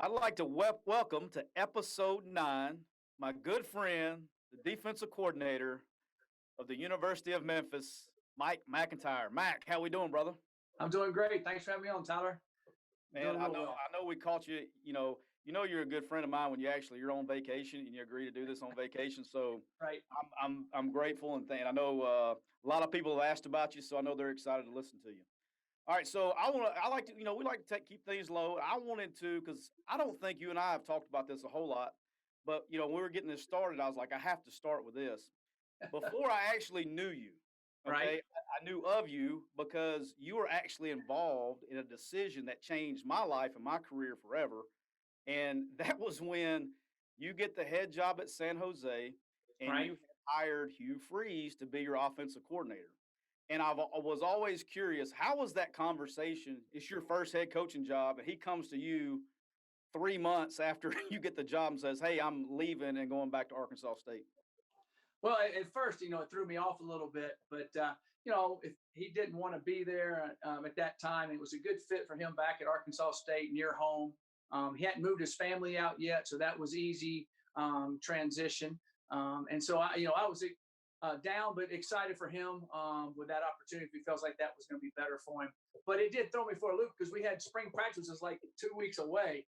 I'd like to welcome to episode 9 my good friend, the defensive coordinator of the University of Memphis, Mike MacIntyre. Mac, how we doing, brother? I'm doing great. Thanks for having me on, Tyler. Man, Doing I real know well. I know we caught you. You know you're a good friend of mine when you're on vacation and you agree to do this on vacation. So Right. I'm grateful and I know a lot of people have asked about you, so I know they're excited to listen to you. All right, so I like to we like to keep things low. I wanted to because I don't think you and I have talked about this a whole lot, but when we were getting this started, I was like, I have to start with this. Before I actually knew you, Right. okay, I knew of you because you were actually involved in a decision that changed my life and my career forever. And that was when you get the head job at San Jose and Right. you hired Hugh Freeze to be your offensive coordinator. And I was always curious, how was that conversation? It's your first head coaching job, and he comes to you 3 months after you get the job and says, "Hey, I'm leaving and going back to Arkansas State." Well, at first, it threw me off a little bit, but if he didn't want to be there at that time, it was a good fit for him back at Arkansas State near home. He hadn't moved his family out yet, so that was easy transition. And so I was down but excited for him with that opportunity. If he feels like that was going to be better for him, but it did throw me for a loop because we had spring practices like 2 weeks away.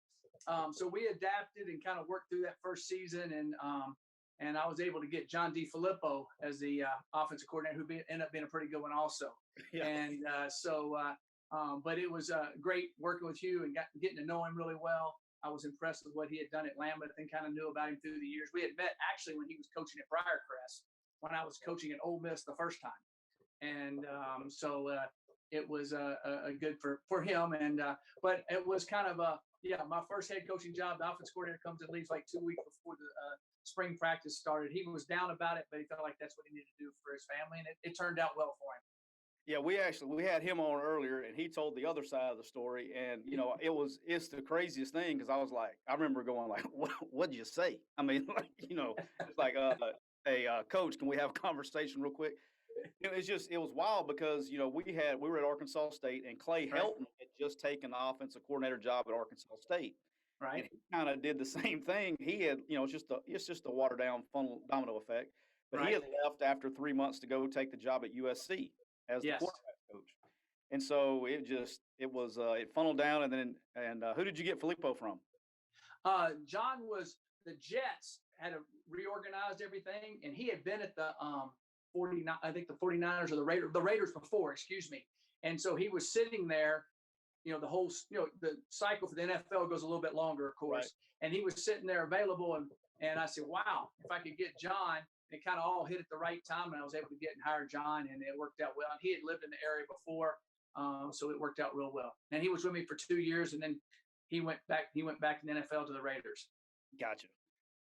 So we adapted and kind of worked through that first season, and I was able to get John DeFilippo as the offensive coordinator, who ended up being a pretty good one also. Yeah. And but it was great working with Hugh and getting to know him really well. I was impressed with what he had done at Lambeth and kind of knew about him through the years. We had met actually when he was coaching at Briarcrest, when I was coaching at Ole Miss the first time. And it was a good for him. And but it was kind of my first head coaching job. The offense coordinator comes and leaves like 2 weeks before the spring practice started. He was down about it, but he felt like that's what he needed to do for his family, and it turned out well for him. Yeah, we had him on earlier, and he told the other side of the story, and it's the craziest thing because I remember going like, what'd you say? I mean, like, it's like, hey, coach, can we have a conversation real quick? It was wild because we were at Arkansas State, and Clay Right. Helton had just taken the offensive coordinator job at Arkansas State, and Right. he kind of did the same thing. He had it's just a watered down funnel domino effect, but he Right. had left after 3 months to go take the job at USC as the Yes. quarterback coach, and so it funneled down, and who did you get Filippo from? John was the Jets had reorganized everything, and he had been at the 49, I think the 49ers or the Raiders before, excuse me. And so he was sitting there, the whole, the cycle for the NFL goes a little bit longer, of Right. course. And he was sitting there available. And I said, wow, if I could get John, it kind of all hit at the right time. And I was able to get and hire John, and it worked out well. And he had lived in the area before. So it worked out real well. And he was with me for 2 years, and then he went back in the NFL to the Raiders. Gotcha.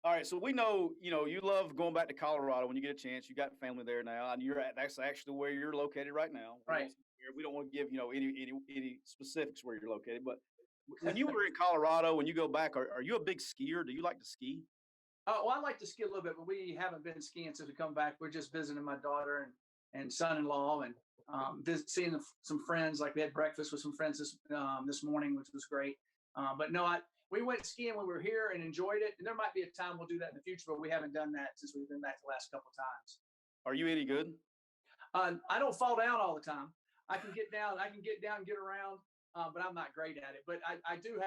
All right, so we know, you love going back to Colorado when you get a chance. You got family there now, and that's actually where you're located right now. Right. We don't want to give, any specifics where you're located, but when you were in Colorado, when you go back, are you a big skier? Do you like to ski? Well, I like to ski a little bit, but we haven't been skiing since we come back. We're just visiting my daughter and son-in-law, and seeing some friends. Like we had breakfast with some friends this morning, which was great. But no, we went skiing when we were here and enjoyed it. And there might be a time we'll do that in the future, but we haven't done that since we've been back the last couple of times. Are you any good? I don't fall down all the time. I can get down, get around, but I'm not great at it. But I do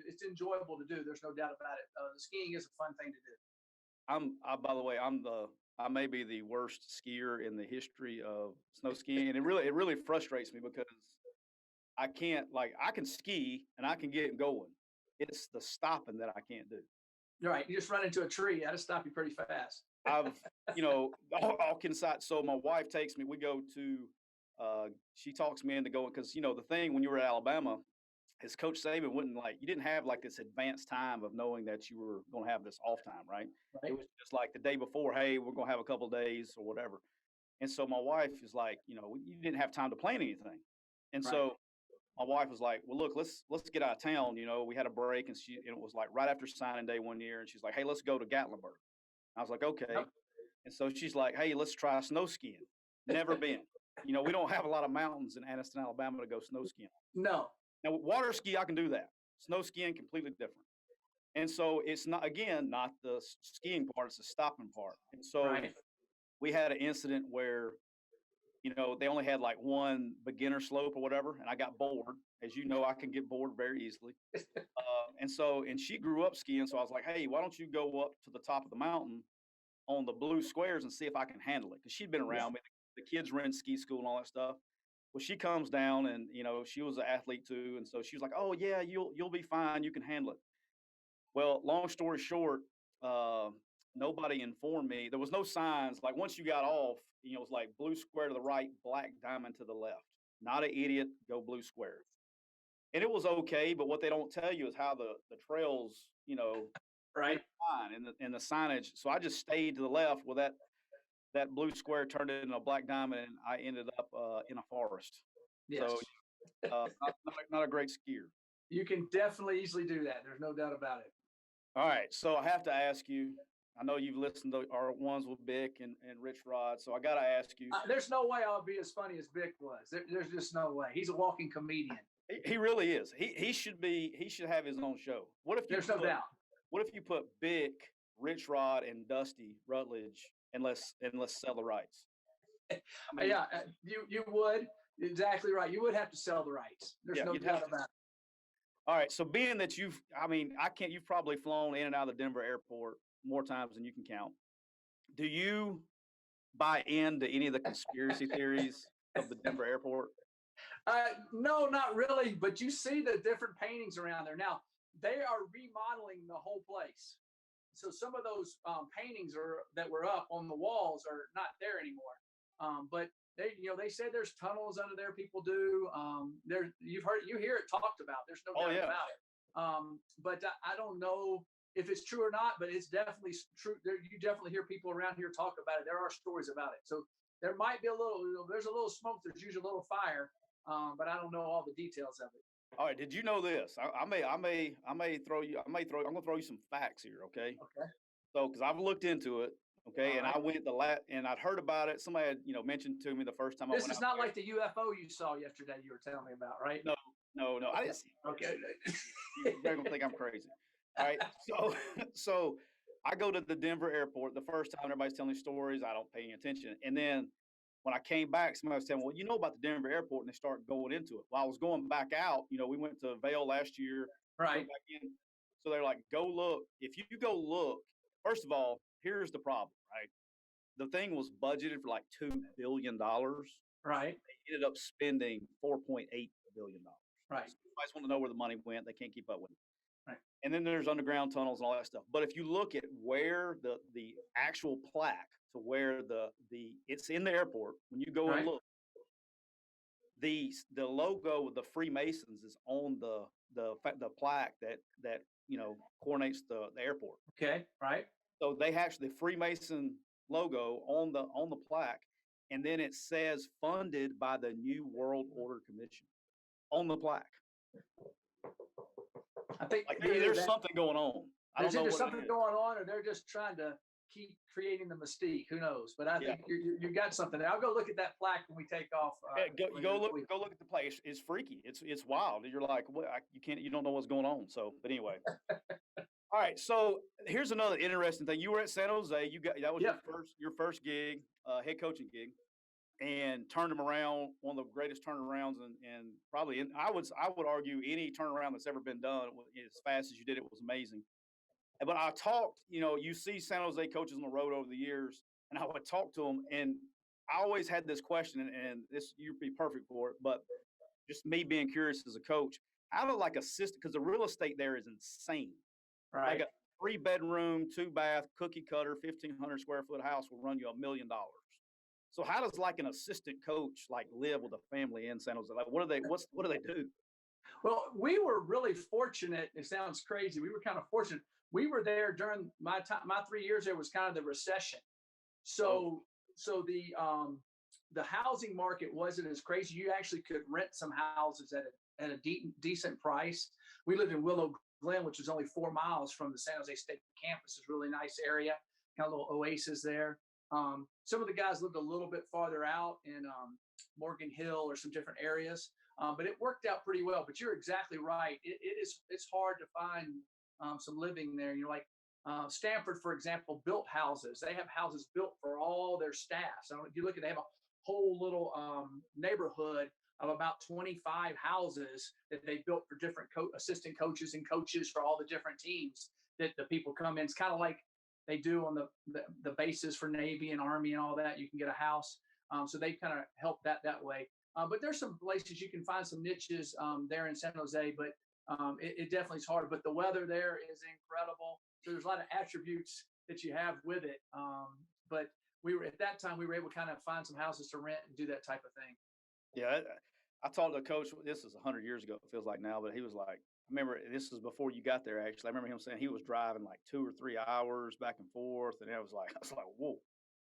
it's enjoyable to do. There's no doubt about it. The skiing is a fun thing to do. By the way, I may be the worst skier in the history of snow skiing, and it really frustrates me because I can ski and I can get going. It's the stopping that I can't do. You're right. You just run into a tree. That'll stop you pretty fast. I've, all kidding so my wife takes me, we go to, she talks me into going because, the thing when you were at Alabama is Coach Saban you didn't have like this advanced time of knowing that you were going to have this off time, right? Right. It was just like the day before, hey, we're going to have a couple of days or whatever. And so my wife is like, you didn't have time to plan anything. And Right. so my wife was like, well, look, let's get out of town. We had a break, and it was like right after signing day one year, and she's like, hey, let's go to Gatlinburg. I was like, okay. Yep. And so she's like, hey, let's try snow skiing. Never been. We don't have a lot of mountains in Anniston, Alabama to go snow skiing. No. Now, water ski, I can do that. Snow skiing, completely different. And so it's not, again, not the skiing part, it's the stopping part. And so Right. we had an incident where, they only had like one beginner slope or whatever, and I got bored. As you know, I can get bored very easily. And she grew up skiing, so I was like, hey, why don't you go up to the top of the mountain on the blue squares and see if I can handle it? Because she'd been Yeah. around me. The kids were in ski school and all that stuff. Well, she comes down and she was an athlete too, and so she was like, "Oh yeah, you'll be fine. You can handle it." Well, long story short, uh, nobody informed me. There was no signs. Like once you got off, it was like blue square to the right, black diamond to the left. Not an idiot, go blue square. And it was okay, but what they don't tell you is how the trails, Right. fine and the signage. So I just stayed to the left. Well, that blue square turned into a black diamond, and I ended up in a forest. Yes. So not a great skier. You can definitely easily do that. There's no doubt about it. All right, so I have to ask you. I know you've listened to our ones with Bick and Rich Rod, so I got to ask you. There's no way I'll be as funny as Vic was. There's just no way. He's a walking comedian. He really is. He should have his own show. There's no doubt. What if you put Bick, Rich Rod, and Dusty Rutledge, and let's sell the rights? Yeah, you would. Exactly right. You would have to sell the rights. There's no doubt about it. All right. So being that you've probably flown in and out of the Denver airport more times than you can count. Do you buy into any of the conspiracy theories of the Denver airport? No, not really. But you see the different paintings around there. Now, they are remodeling the whole place. So some of those paintings that were up on the walls are not there anymore. But they said there's tunnels under there. People do. You hear it talked about. There's no doubt about it. But I don't know if it's true or not. But it's definitely true. You definitely hear people around here talk about it. There are stories about it. So there might be there's a little smoke. There's usually a little fire. But I don't know all the details of it. All right. Did you know this? I'm gonna throw you some facts here. Okay. Okay. So, because I've looked into it. Okay, and I went and I'd heard about it. Somebody had mentioned to me the first time I went. This is not like the UFO you saw yesterday. You were telling me about, right? No. I didn't see it. Okay. You're gonna think I'm crazy. All right. So I go to the Denver airport the first time. Everybody's telling me stories. I don't pay any attention. And then when I came back, somebody was telling me, well, you know about the Denver airport, and they start going into it. While I was going back out, we went to Vail last year. Right. Back in. So they're like, go look. If you go look, first of all, here's the problem, right? The thing was budgeted for like $2 billion. Right. They ended up spending $4.8 billion. Right. So you guys want to know where the money went. They can't keep up with it. Right. And then there's underground tunnels and all that stuff. But if you look at where the actual plaque to where it's in the airport, when you go and look, the logo of the Freemasons is on the plaque that coordinates the airport. Okay. Right. So they actually the Freemason logo on the plaque, and then it says funded by the New World Order Commission on the plaque. I think there's something going on. There's either something going on, or they're just trying to keep creating the mystique. Who knows? But I think you got something there. I'll go look at that plaque when we take off. Go look at the place. It's freaky. It's wild. You're like, what? You don't know what's going on. So, but anyway. All right, so here's another interesting thing. You were at San Jose. That was your first gig, head coaching gig, and turned them around. One of the greatest turnarounds, and probably I would argue any turnaround that's ever been done as fast as you did it was amazing. But I talked, you see San Jose coaches on the road over the years, and I would talk to them, and I always had this question, and this you'd be perfect for it, but just me being curious as a coach, how do assistant, because the real estate there is insane. Right. Like a 3-bedroom, 2-bath, cookie cutter, 1,500 square foot house will run you $1 million. So how does an assistant coach live with a family in San Jose? What do they do? Well, we were really fortunate. It sounds crazy. We were kind of fortunate. We were there during my time. My 3 years there was kind of the recession. So the housing market wasn't as crazy. You actually could rent some houses at a decent price. We lived in Willow Glen, which is only 4 miles from the San Jose State campus. It's a really nice area, kind of a little oasis there. Some of the guys lived a little bit farther out in Morgan Hill or some different areas, but it worked out pretty well. But you're exactly right. It's hard to find some living there. You know, like Stanford, for example, built houses. They have houses built for all their staff. So if you look at, they have a whole little neighborhood of about 25 houses that they built for different assistant coaches and coaches for all the different teams that the people come in. It's kind of like they do on the bases for Navy and Army and all that. You can get a house. So they kind of help that way. But there's some places you can find some niches there in San Jose, but it definitely is hard. But the weather there is incredible. So there's a lot of attributes that you have with it. But at that time, we were able to kind of find some houses to rent and do that type of thing. Yeah, I talked to a coach. This is 100 years ago. It feels like now, but he was like, I remember this was before you got there. Actually, I remember him saying he was driving like 2 or 3 hours back and forth, and I was like, whoa.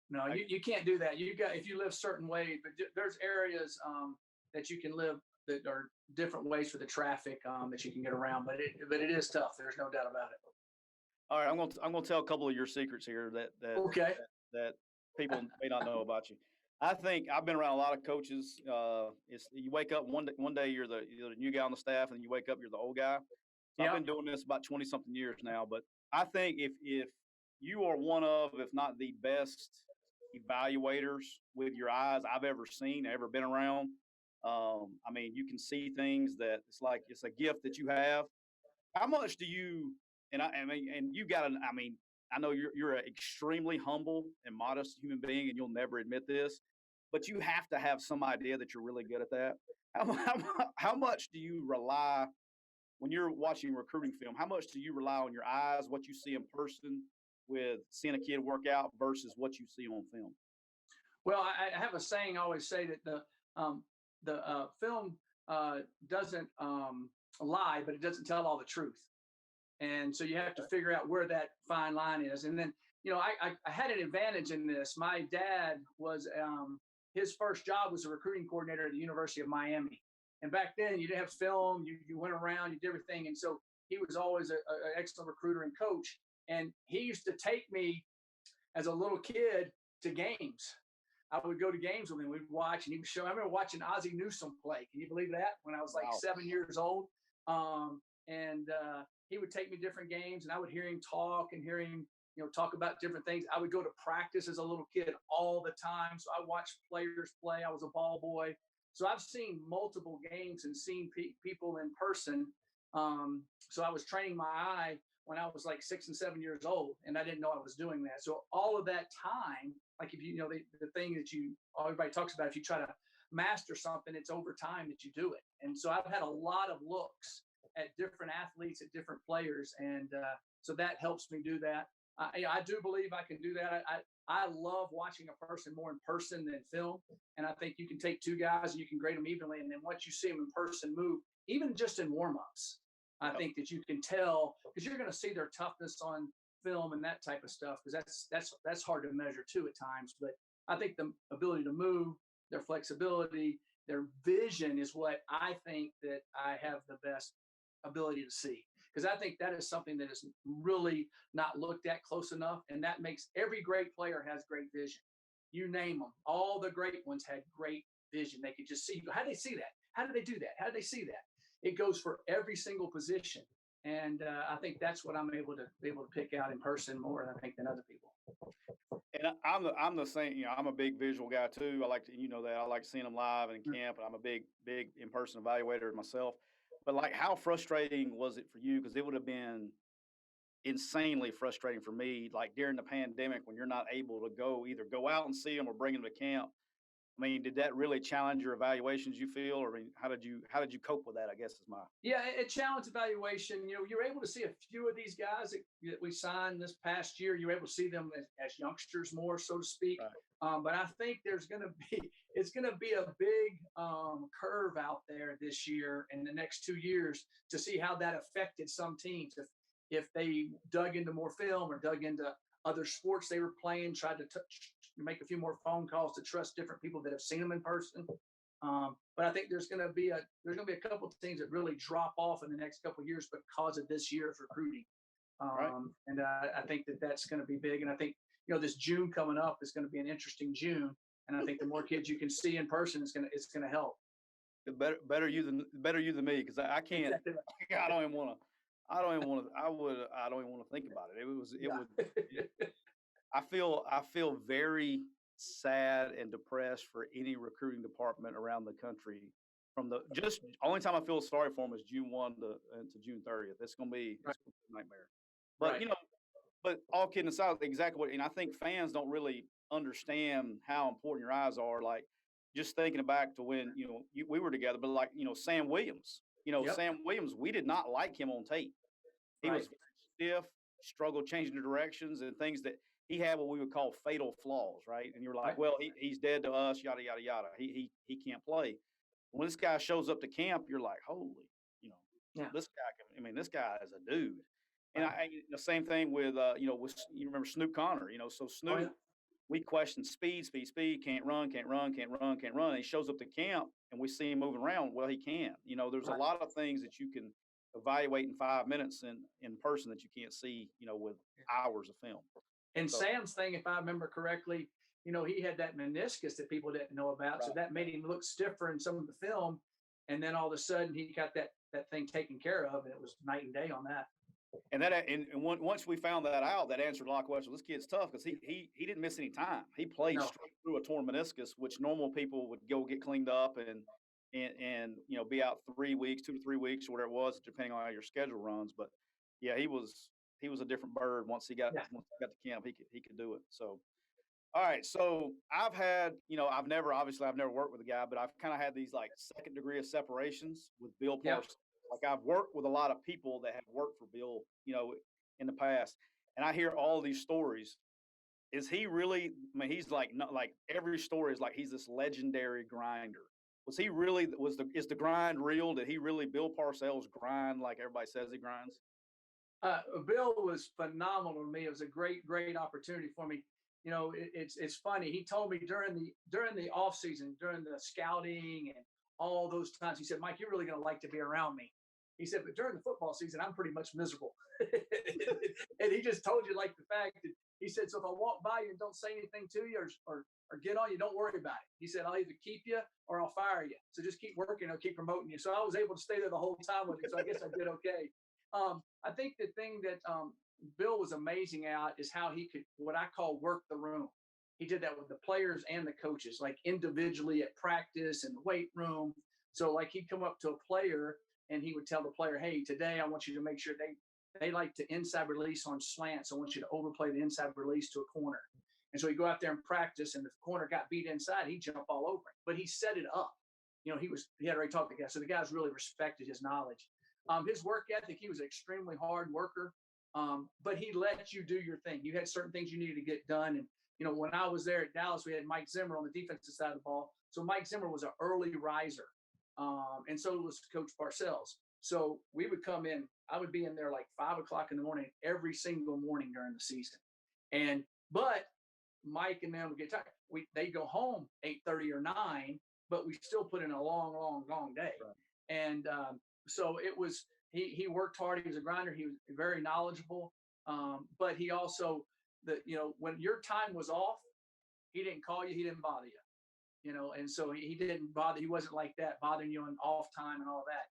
No, you can't do that. If you live certain ways, but there's areas that you can live that are different ways for the traffic that you can get around. But it is tough. There's no doubt about it. All right, I'm gonna tell a couple of your secrets here that people may not know about you. I think I've been around a lot of coaches. You wake up one day you're the new guy on the staff, and you wake up you're the old guy. So I've been doing this about 20 something years now. But I think if you are one of, if not the best evaluators with your eyes I've ever been around. I mean, you can see things that it's a gift that you have. How much do you? And you got to. I mean, I know you're an extremely humble and modest human being, and you'll never admit this, but you have to have some idea that you're really good at that. How much do you rely when you're watching recruiting film? How much do you rely on your eyes, what you see in person, with seeing a kid work out versus what you see on film? Well, I have a saying I always say that the film doesn't lie, but it doesn't tell all the truth. And so you have to figure out where that fine line is. And then, I had an advantage in this. My dad was, his first job was a recruiting coordinator at the University of Miami. And back then you didn't have film, you went around, you did everything. And so he was always an excellent recruiter and coach. And he used to take me as a little kid to games. I would go to games with him. We'd watch, and he would show. I remember watching Ozzie Newsome play. Can you believe that? When I was like 7 years old, and he would take me to different games, and I would hear him talk and hear him, talk about different things. I would go to practice as a little kid all the time, so I watched players play. I was a ball boy, so I've seen multiple games and seen people in person. So I was training my eye when I was like 6 and 7 years old, and I didn't know I was doing that. So all of that time, like if the thing that everybody talks about, if you try to master something, it's over time that you do it. And so I've had a lot of looks at different athletes, at different players, and so that helps me do that. I do believe I can do that. I love watching a person more in person than film, and I think you can take two guys and you can grade them evenly, and then once you see them in person move, even just in warm-ups, I think that you can tell, because you're going to see their toughness on film and that type of stuff, because that's hard to measure too at times. But I think the ability to move, their flexibility, their vision is what I think that I have the best ability to see, because I think that is something that is really not looked at close enough, and that makes every great player has great vision. You name them, all the great ones had great vision. They could just see. How do they see that? How do they do that? How do they see that? It goes for every single position. And I think that's what I'm able to pick out in person more than I think than other people. And I'm the same. I'm a big visual guy too. I like to, that. I like seeing them live and in camp. And I'm a big in-person evaluator myself. But like, how frustrating was it for you? Because it would have been insanely frustrating for me, like during the pandemic, when you're not able to either go out and see them or bring them to camp. I mean, did that really challenge your evaluations, you feel? Or I mean, how did you cope with that, I guess is my. Yeah, it challenged evaluation. You're able to see a few of these guys that we signed this past year. You're able to see them as youngsters more, so to speak. Right. But I think it's going to be a big curve out there this year and the next 2 years to see how that affected some teams. If they dug into more film or dug into other sports they were playing, tried to make a few more phone calls to trust different people that have seen them in person. But I think there's going to be a couple of teams that really drop off in the next couple of years because of this year's recruiting. Right. And I think that's going to be big. And I think, this June coming up is going to be an interesting June. And I think the more kids you can see in person, it's going to help. Better you than me, because I can't. I don't even want to. I don't even want to. I don't even want to think about it. It was. It Yeah. would. I feel very sad and depressed for any recruiting department around the country. From the just only time I feel sorry for them is June 1 to June 30th. Right. It's gonna be a nightmare. But Right. but all kidding aside, exactly what, and I think fans don't really understand how important your eyes are. Like just thinking back to when we were together, but like Sam Williams. Yep. Sam Williams, we did not like him on tape. He Right. was very stiff, struggled changing the directions and things that he had what we would call fatal flaws, right? And you're like, Right. well, he's dead to us, yada yada yada. He can't play. When this guy shows up to camp, you're like, holy, you know, Yeah. this guy can. I mean, this guy is a dude. And Right. the same thing with with you remember Snoop Connor, so Oh yeah. Snoop, we question speed, can't run, can't run, can't run, can't run. And he shows up to camp and we see him moving around. Well, he can. There's a Right. lot of things that you can evaluate in 5 minutes in person that you can't see, with hours of film. And So Sam's thing, if I remember correctly, he had that meniscus that people didn't know about, so right. that made him look stiffer in some of the film. And then all of a sudden, he got that thing taken care of, and it was night and day on that. And once we found that out, that answered a lot of questions. This kid's tough because he didn't miss any time. He played No. straight through a torn meniscus, which normal people would go get cleaned up and be out 3 weeks, 2 to 3 weeks, or whatever it was, depending on how your schedule runs. But yeah, he was a different bird once he got Yeah. to camp. He could do it. So all right, so I've had, I've never worked with a guy, but I've kind of had these like second degree of separations with Bill Yep. Parcells. Like I've worked with a lot of people that have worked for Bill, in the past, and I hear all these stories. Is he really? I mean, he's like not like every story is like he's this legendary grinder. Was he really? Is the grind real? Did he really, Bill Parcells, grind like everybody says he grinds? Bill was phenomenal to me. It was a great opportunity for me. It's funny. He told me during the off season, during the scouting and all those times, he said, "Mike, you're really going to like to be around me." He said, "But during the football season, I'm pretty much miserable." And he just told you like the fact that he said, "So if I walk by you and don't say anything to you or get on you, don't worry about it." He said, "I'll either keep you or I'll fire you. So just keep working. I'll keep promoting you." So I was able to stay there the whole time with him. So I guess I did okay. I think the thing that Bill was amazing at is how he could, what I call, work the room. He did that with the players and the coaches, like individually at practice and the weight room. So like he'd come up to a player and he would tell the player, "Hey, today I want you to make sure they like to inside release on slants. I want you to overplay the inside release to a corner." And so he'd go out there and practice, and if the corner got beat inside, he'd jump all over it. But he set it up. He had already talked to the guy. So the guys really respected his knowledge. His work ethic, he was an extremely hard worker, but he let you do your thing. You had certain things you needed to get done. And, when I was there at Dallas, we had Mike Zimmer on the defensive side of the ball. So Mike Zimmer was an early riser, and so was Coach Parcells. So we would come in, I would be in there like 5 o'clock in the morning every single morning during the season. But Mike and them would get tired. They'd go home 8:30 or 9, but we still put in a long day. Right. And so it was, he worked hard. He was a grinder. He was very knowledgeable. But he also, when your time was off, he didn't call you. He didn't bother you, and so he didn't bother. He wasn't like that, bothering you on off time and all that.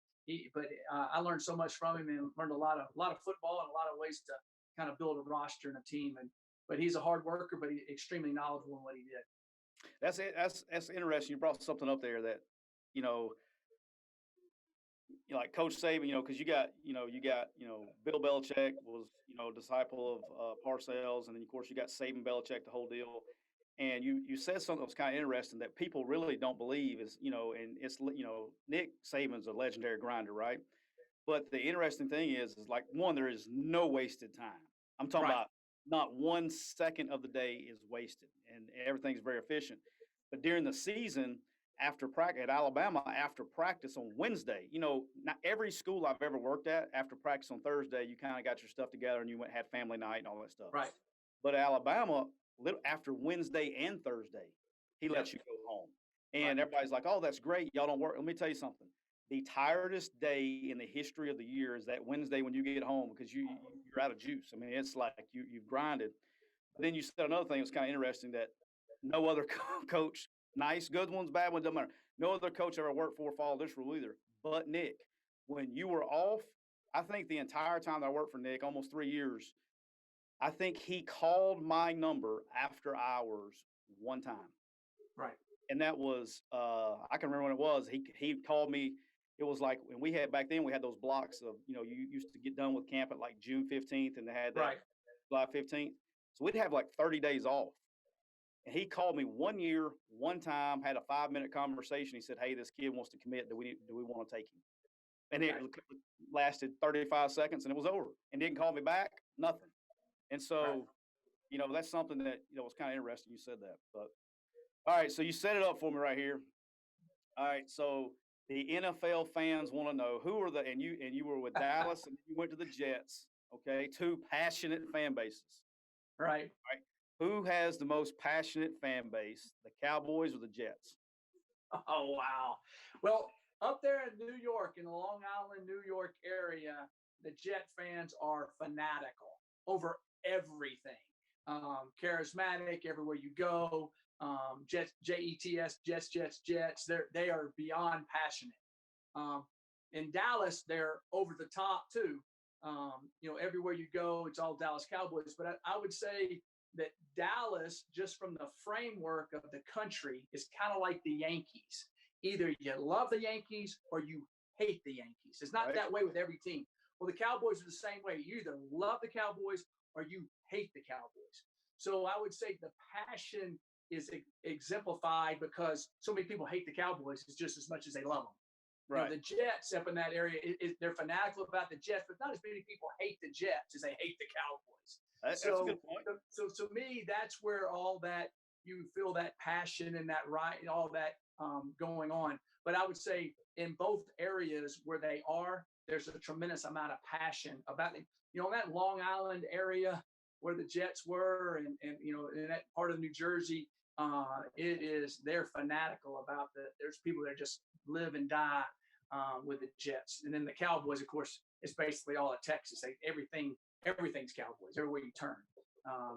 But I learned so much from him and learned a lot of football and a lot of ways to kind of build a roster and a team. But he's a hard worker, but he's extremely knowledgeable in what he did. That's it. That's interesting. You brought something up there that, you know, like Coach Saban, because Bill Belichick was, disciple of Parcells, and then of course you got Saban, Belichick, the whole deal. And you said something that was kind of interesting that people really don't believe is, and it's, Nick Saban's a legendary grinder, right? But the interesting thing is like one, there is no wasted time. I'm talking Right. about not 1 second of the day is wasted, and everything's very efficient. But during the season, after practice at Alabama, after practice on Wednesday, not every school I've ever worked at, after practice on Thursday, you kind of got your stuff together and you had family night and all that stuff. Right. But Alabama, after Wednesday and Thursday, he Yep. lets you go home. And Right. everybody's like, oh, that's great. Y'all don't work. Let me tell you something. The tiredest day in the history of the year is that Wednesday when you get home because you're out of juice. I mean, it's like you've grinded. But then you said another thing that's kind of interesting that no other coach, nice, good ones, bad ones, doesn't matter. No other coach ever worked for followed this rule either. But Nick, when you were off, I think the entire time that I worked for Nick, almost 3 years, I think he called my number after hours one time. Right. And that was, I can remember when it was. He called me. It was like when we had back then. We had those blocks of, you used to get done with camp at like June 15th, and they had that Right. July 15th. So we'd have like 30 days off. And he called me one year, one time, had a 5-minute conversation. He said, "Hey, this kid wants to commit. Do we want to take him?" And it Right. lasted 35 seconds, and it was over. And didn't call me back. Nothing. And Right. so, that's something that was kind of interesting. You said that, but all right. So you set it up for me right here. All right. So the NFL fans want to know who are and you were with Dallas and you went to the Jets. Okay, two passionate fan bases. Right. Right. Who has the most passionate fan base, the Cowboys or the Jets? Oh, wow. Well, up there in New York, in the Long Island, New York area, the Jet fans are fanatical over everything. Charismatic everywhere you go. Jets, Jets, Jets, Jets, Jets. They are beyond passionate. Um, in Dallas, they're over the top too. Everywhere you go, it's all Dallas Cowboys. But I would say that Dallas, just from the framework of the country, is kind of like the Yankees. Either you love the Yankees or you hate the Yankees. It's not Right. that way with every team. Well, the Cowboys are the same way. You either love the Cowboys or you hate the Cowboys. So I would say the passion is exemplified because so many people hate the Cowboys just as much as they love them. Right. The Jets up in that area, they're fanatical about the Jets, but not as many people hate the Jets as they hate the Cowboys. That's a good point. So to me, that's where all that you feel that passion and that all that going on. But I would say in both areas where they are, there's a tremendous amount of passion about it. In that Long Island area where the Jets were, and in that part of New Jersey, they're fanatical about there's people that just live and die with the Jets. And then the Cowboys, of course, it's basically all of Texas. Everything's Cowboys everywhere you turn.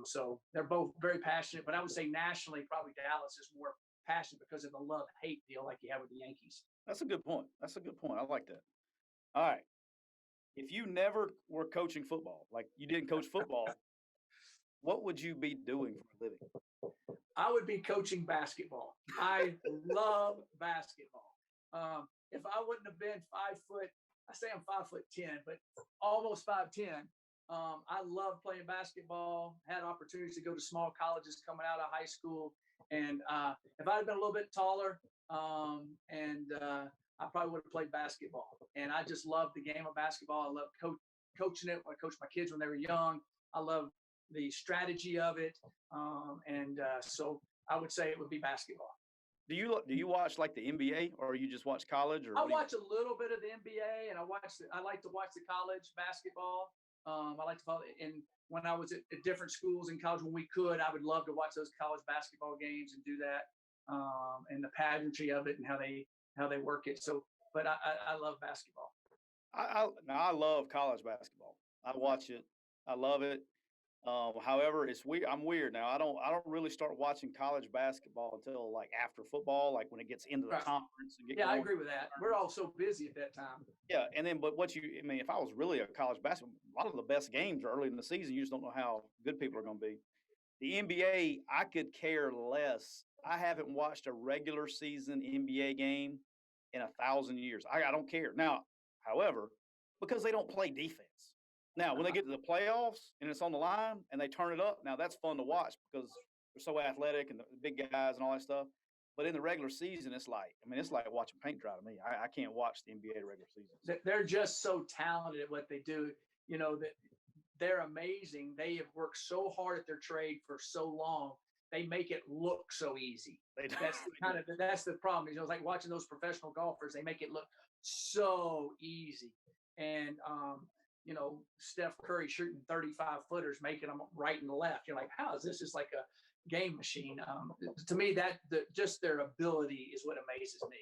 So they're both very passionate, but I would say nationally, probably Dallas is more passionate because of the love-hate deal like you have with the Yankees. That's a good point. I like that. All right. If you never were coaching football, like you didn't coach football, what would you be doing for a living? I would be coaching basketball. I love basketball. If I wouldn't have been 5 foot, I say I'm 5'10", but almost 5'10". I love playing basketball. Had opportunities to go to small colleges coming out of high school, and if I'd been a little bit taller, I probably would have played basketball. And I just love the game of basketball. I love coaching it. I coached my kids when they were young. I love the strategy of it, so I would say it would be basketball. Do you watch like the NBA, or you just watch college? Or I watch a little bit of the NBA, and I like to watch the college basketball. I like to follow it. And when I was at different schools in college, when we could, I would love to watch those college basketball games and do that, and the pageantry of it and how they work it. So, but I love basketball. I love college basketball. I watch it. I love it. However, it's weird. I'm weird now. I don't really start watching college basketball until like after football, like when it gets into the Right. conference. And I agree with that. We're all so busy at that time. Yeah, and then but if I was really a college basketball, a lot of the best games are early in the season. You just don't know how good people are going to be. The NBA, I could care less. I haven't watched a regular season NBA game in 1,000 years. I don't care now. However, because they don't play defense. Now, when they get to the playoffs and it's on the line and they turn it up, now that's fun to watch because they're so athletic and the big guys and all that stuff. But in the regular season, it's like watching paint dry to me. I can't watch the NBA regular season. They're just so talented at what they do. That they're amazing. They have worked so hard at their trade for so long. They make it look so easy. That's the problem. It's like watching those professional golfers. They make it look so easy. And Steph Curry shooting 35-footers, making them right and left. You're like, how is this? Just like a game machine. To me, just their ability is what amazes me.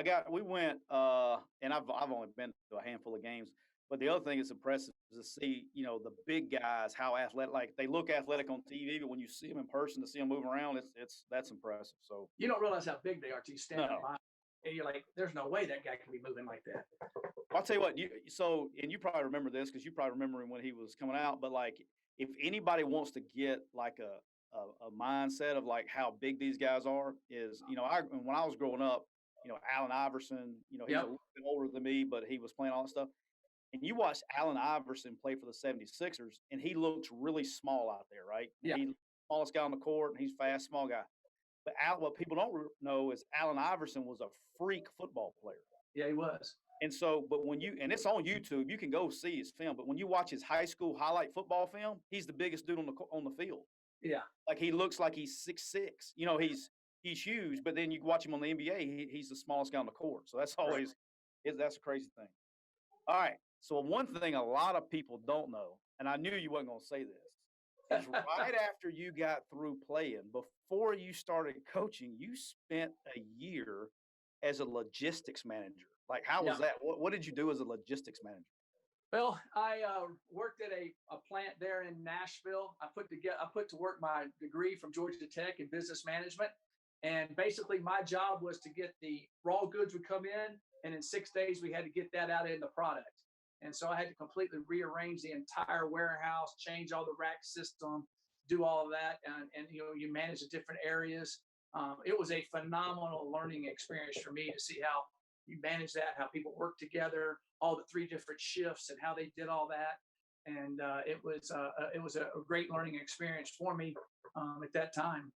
Yeah, we went, and I've only been to a handful of games, but the other thing that's impressive is to see, the big guys, how athletic, like they look athletic on TV, but when you see them in person, to see them move around, that's impressive. So you don't realize how big they are till you stand up by. and you're like, there's no way that guy can be moving like that. I'll tell you what, and you probably remember this because you probably remember him when he was coming out, but like if anybody wants to get like a mindset of like how big these guys are is, when I was growing up, Allen Iverson, he's a Yep. little bit older than me, but he was playing all that stuff. And you watched Allen Iverson play for the 76ers, and he looks really small out there, right? Yeah. He's the smallest guy on the court, and he's fast, small guy. But what people don't know is Allen Iverson was a freak football player. Yeah, he was. And so, and it's on YouTube, you can go see his film. But when you watch his high school highlight football film, he's the biggest dude on the field. Yeah. Like he looks like he's 6'6". He's huge, but then you watch him on the NBA, he's the smallest guy on the court. So that's always that's a crazy thing. All right. So one thing a lot of people don't know, and I knew you wasn't going to say this, is right after you got through playing, before you started coaching, you spent a year as a logistics manager. Like, how was that? What did you do as a logistics manager? Well, I worked at a plant there in Nashville. I put to work my degree from Georgia Tech in business management, and basically my job was to get the raw goods would come in, and in 6 days we had to get that out in the product. And so I had to completely rearrange the entire warehouse, change all the rack system, do all of that, and you manage the different areas. It was a phenomenal learning experience for me to see how you manage that, how people work together, all the 3 different shifts, and how they did all that. And it was a great learning experience for me at that time.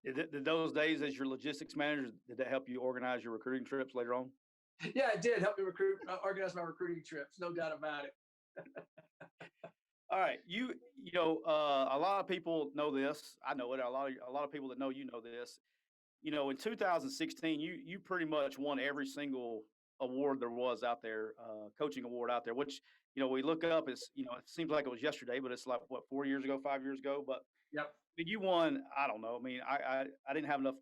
Did those days as your logistics manager, did that help you organize your recruiting trips later on? Yeah, it did help me organize my recruiting trips, no doubt about it. All right, a lot of people know this. I know it. A lot of people that know know this. In 2016, you pretty much won every single award there was out there, coaching award out there. Which we look up as it seems like it was yesterday, but it's like what 4 years ago, 5 years ago. But yep. I mean, you won. I don't know. I mean, I didn't have enough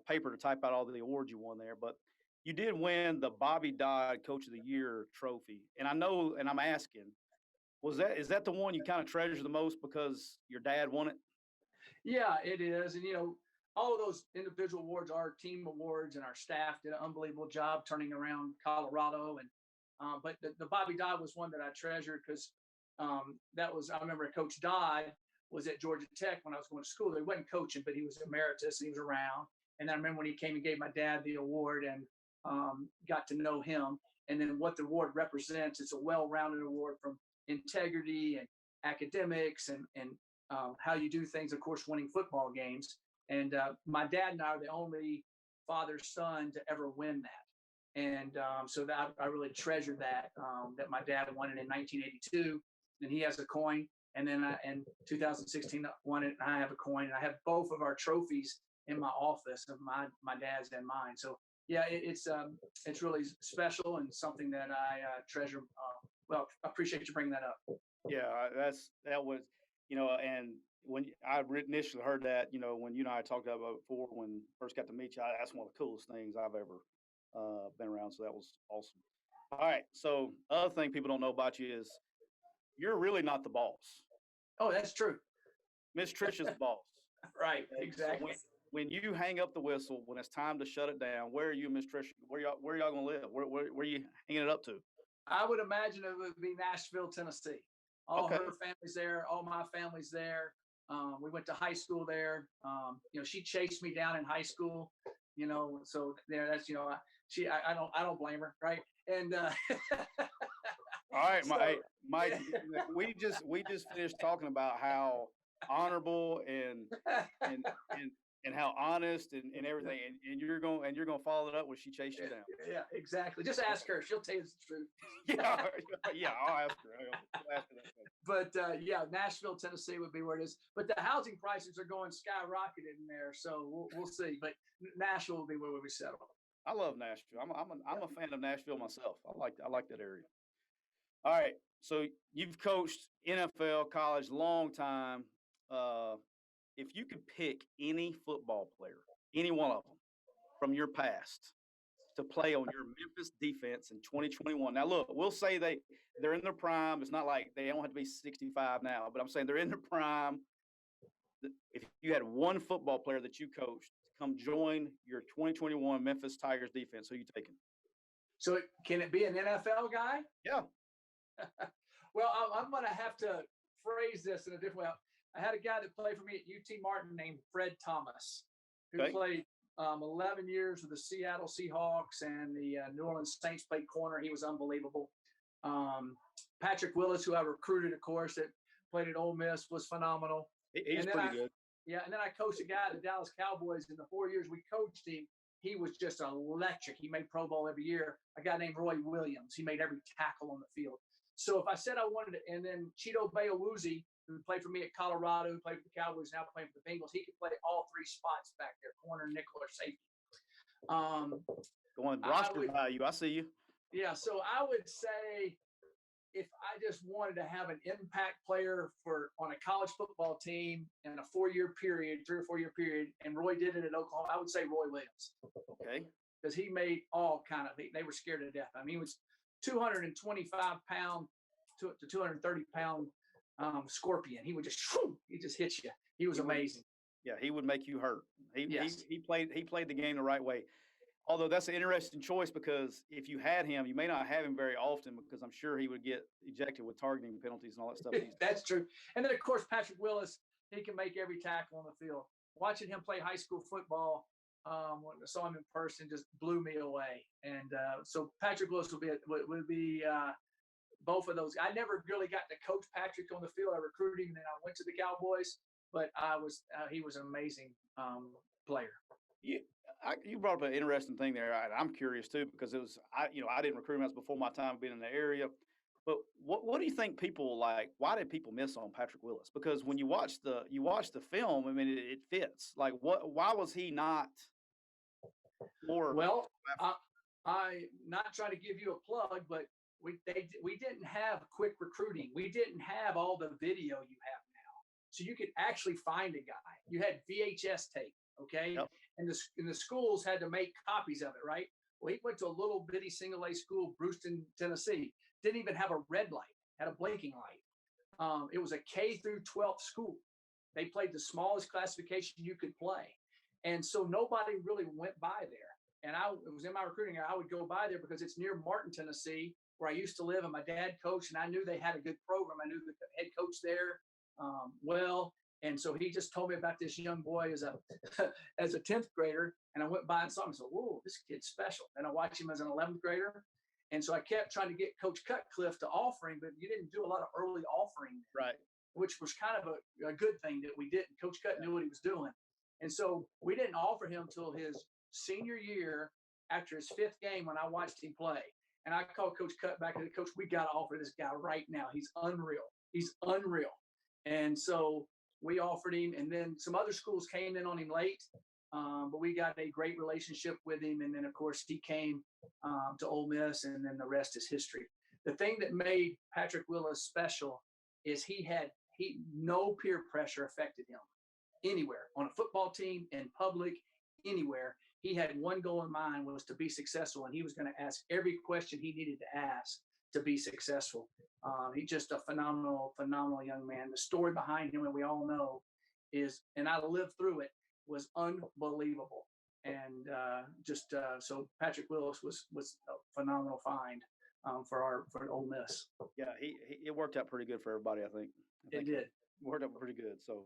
paper to type out all the awards you won there, but you did win the Bobby Dodd Coach of the Year trophy. And I know, and I'm asking, is that the one you kind of treasure the most because your dad won it? Yeah, it is. And, all of those individual awards are team awards, and our staff did an unbelievable job turning around Colorado. And but the Bobby Dodd was one that I treasured because I remember Coach Dodd was at Georgia Tech when I was going to school. He wasn't coaching, but he was emeritus and he was around. And I remember when he came and gave my dad the award, and got to know him. And then what the award represents, it's a well-rounded award from integrity and academics and how you do things, of course, winning football games. And my dad and I are the only father-son to ever win that. And so that I really treasure that my dad won it in 1982, and he has a coin. And then in 2016 won it, and I have a coin. And I have both of our trophies in my office, of my dad's and mine. So yeah, it's really special and something that I treasure. Well, I appreciate you bringing that up. Yeah, that was, and when I initially heard that, when you and I talked about it before, when I first got to meet you, that's one of the coolest things I've ever been around. So that was awesome. All right. So other thing people don't know about you is you're really not the boss. Oh, that's true. Miss Trisha's the boss. Right. Exactly. So when you hang up the whistle, when it's time to shut it down, where are you, Miss Trisha? Where y'all gonna live? Where are you hanging it up to? I would imagine it would be Nashville, Tennessee. All her family's there. All my family's there. We went to high school there. She chased me down in high school. So there. That's I don't blame her, right? And all right, Mike, we just finished talking about how honorable and how honest and everything, and you're gonna follow it up when she chased you down. Yeah, exactly. Just ask her; she'll tell you the truth. yeah, I'll ask her. I'll ask her that question. But Nashville, Tennessee would be where it is. But the housing prices are going skyrocketed in there, so we'll see. But Nashville will be where we settle. I love Nashville. I'm a fan of Nashville myself. I like that area. All right, so you've coached NFL, college, long time. If you could pick any football player, any one of them from your past to play on your Memphis defense in 2021. Now, look, we'll say they're in their prime. It's not like they don't have to be 65 now, but I'm saying they're in their prime. If you had one football player that you coached to come join your 2021 Memphis Tigers defense, who you taking? So can it be an NFL guy? Yeah. Well, I'm going to have to phrase this in a different way. I had a guy that played for me at UT Martin named Fred Thomas, who played 11 years with the Seattle Seahawks and the New Orleans Saints, played corner. He was unbelievable. Patrick Willis, who I recruited, of course, that played at Ole Miss, was phenomenal. He's pretty good. Yeah, and then I coached a guy at the Dallas Cowboys. In the 4 years we coached him, he was just electric. He made Pro Bowl every year. A guy named Roy Williams. He made every tackle on the field. So if I said I wanted to, and then Cheeto Bayawuzi, who played for me at Colorado, who played for the Cowboys, now playing for the Bengals, he could play all three spots back there, corner, nickel, or safety. Going roster value, I see you. Yeah, so I would say if I just wanted to have an impact player on a college football team in a 4-year period, 3 or 4 year period, and Roy did it at Oklahoma, I would say Roy Williams. Okay. Because he made all kind of, they were scared to death. I mean, he was 225 pound to 230 pound scorpion. He would just hit you. He was amazing. Yeah, he would make you hurt. He played the game the right way. Although that's an interesting choice, because if you had him, you may not have him very often, because I'm sure he would get ejected with targeting penalties and all that stuff. That's true. And then, of course, Patrick Willis, he can make every tackle on the field. Watching him play high school football, when I saw him in person, just blew me away. And so Patrick Willis would be both of those. I never really got to coach Patrick on the field. I recruited him, and then I went to the Cowboys. But he was an amazing player. You brought up an interesting thing there. I'm curious too, because I didn't recruit him. That's before my time being in the area. But what do you think people like? Why did people miss on Patrick Willis? Because when you watch the film, I mean, it fits. Like, why was he not more? Well, I not trying to give you a plug, but we didn't have quick recruiting. We didn't have all the video you have now, so you could actually find a guy. You had VHS tape, okay, yep. And the schools had to make copies of it, right? Well, he went to a little bitty single A school, Brewston, Tennessee. Didn't even have a red light, had a blinking light. It was a K through 12th school. They played the smallest classification you could play, and so nobody really went by there. And it was in my recruiting. I would go by there because it's near Martin, Tennessee, where I used to live, and my dad coached, and I knew they had a good program. I knew the head coach there well, and so he just told me about this young boy as a 10th grader, and I went by and saw him and said, "Whoa, this kid's special." And I watched him as an 11th grader, and so I kept trying to get Coach Cutcliffe to offer him, but you didn't do a lot of early offering, right? Which was kind of a good thing that we didn't. Coach Cut knew what he was doing, and so we didn't offer him till his senior year after his 5th game when I watched him play. And I called Coach Cut back and said, "Coach, we got to offer this guy right now. He's unreal. He's unreal." And so we offered him, and then some other schools came in on him late, but we got a great relationship with him. And then, of course, he came to Ole Miss, and then the rest is history. The thing that made Patrick Willis special is no peer pressure affected him anywhere, on a football team, in public, anywhere. He had one goal in mind, was to be successful, and he was going to ask every question he needed to ask to be successful. He's just a phenomenal, phenomenal young man. The story behind him, and we all know, and I lived through it, was unbelievable. And so Patrick Willis was a phenomenal find for Ole Miss. Yeah, it worked out pretty good for everybody, I think. It did. It worked out pretty good. So,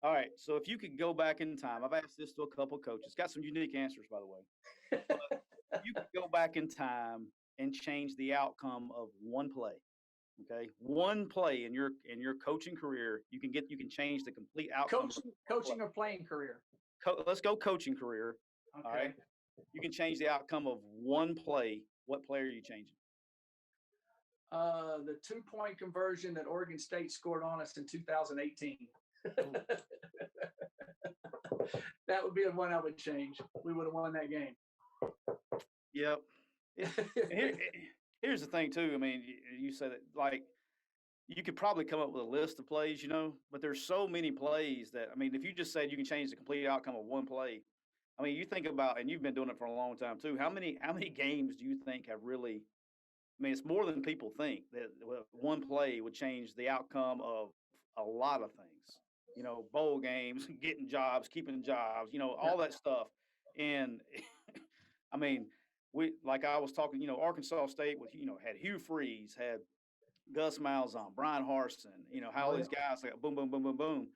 all right. So if you could go back in time, I've asked this to a couple coaches. Got some unique answers, by the way. But if you could go back in time and change the outcome of one play, okay, one play in your coaching career, you can change the complete outcome. Coaching or playing career? Let's go coaching career. Okay. All right. You can change the outcome of one play. What play are you changing? The 2-point conversion that Oregon State scored on us in 2018. That would be the one I would change. We would have won that game. Yep. Here's the thing too. I mean, you say that, like, you could probably come up with a list of plays, but there's so many plays that, I mean, if you just said you can change the complete outcome of one play, I mean, you think about, and you've been doing it for a long time too. How many games do you think have really? I mean, it's more than people think that one play would change the outcome of a lot of things. bowl games, getting jobs, keeping jobs, all that stuff. And I mean, like I was talking, Arkansas State with, had Hugh Freeze, had Gus Malzahn, Brian Harsin, how all these guys like boom, boom, boom, boom, boom.